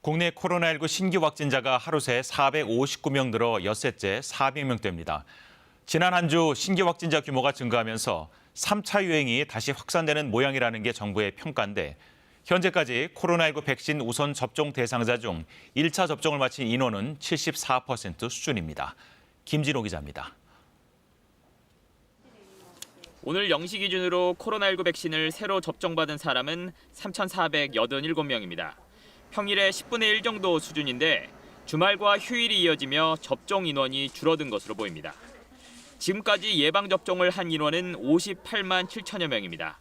국내 코로나19 신규 확진자가 하루 새 459명 늘어 엿새째 400명대입니다. 지난 한 주 신규 확진자 규모가 증가하면서 3차 유행이 다시 확산되는 모양이라는 게 정부의 평가인데 현재까지 코로나19 백신 우선 접종 대상자 중 1차 접종을 마친 인원은 74% 수준입니다. 김진호 기자입니다. 오늘 0시 기준으로 코로나19 백신을 새로 접종받은 사람은 3,487명입니다. 평일의 10분의 1 정도 수준인데 주말과 휴일이 이어지며 접종 인원이 줄어든 것으로 보입니다. 지금까지 예방접종을 한 인원은 58만 7천여 명입니다.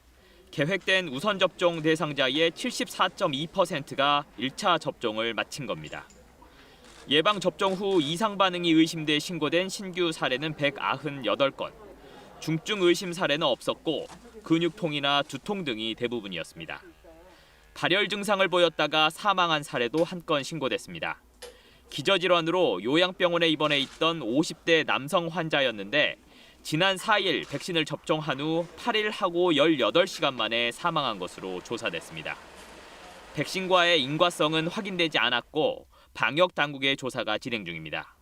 계획된 우선 접종 대상자의 74.2%가 1차 접종을 마친 겁니다. 예방접종 후 이상 반응이 의심돼 신고된 신규 사례는 198건, 중증 의심 사례는 없었고 근육통이나 두통 등이 대부분이었습니다. 발열 증상을 보였다가 사망한 사례도 한 건 신고됐습니다. 기저질환으로 요양병원에 입원해 있던 50대 남성 환자였는데 지난 4일 백신을 접종한 후 8일 하고 18시간 만에 사망한 것으로 조사됐습니다. 백신과의 인과성은 확인되지 않았고 방역 당국의 조사가 진행 중입니다.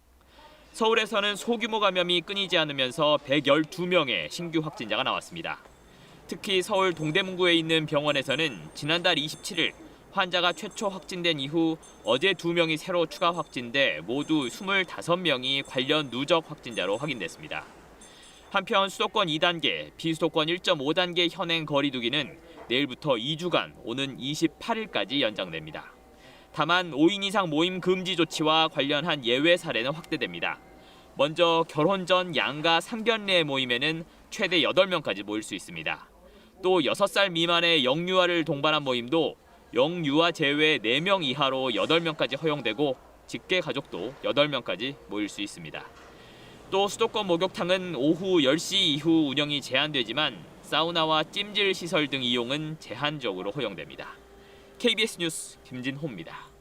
서울에서는 소규모 감염이 끊이지 않으면서 112명의 신규 확진자가 나왔습니다. 특히 서울 동대문구에 있는 병원에서는 지난달 27일 환자가 최초 확진된 이후 어제 2명이 새로 추가 확진돼 모두 25명이 관련 누적 확진자로 확인됐습니다. 한편 수도권 2단계, 비수도권 1.5단계 현행 거리두기는 내일부터 2주간 오는 28일까지 연장됩니다. 다만 5인 이상 모임 금지 조치와 관련한 예외 사례는 확대됩니다. 먼저 결혼 전 양가 상견례 모임에는 최대 8명까지 모일 수 있습니다. 또 6살 미만의 영유아를 동반한 모임도 영유아 제외 4명 이하로 8명까지 허용되고 직계 가족도 8명까지 모일 수 있습니다. 또 수도권 목욕탕은 오후 10시 이후 운영이 제한되지만 사우나와 찜질 시설 등 이용은 제한적으로 허용됩니다. KBS 뉴스 김진호입니다.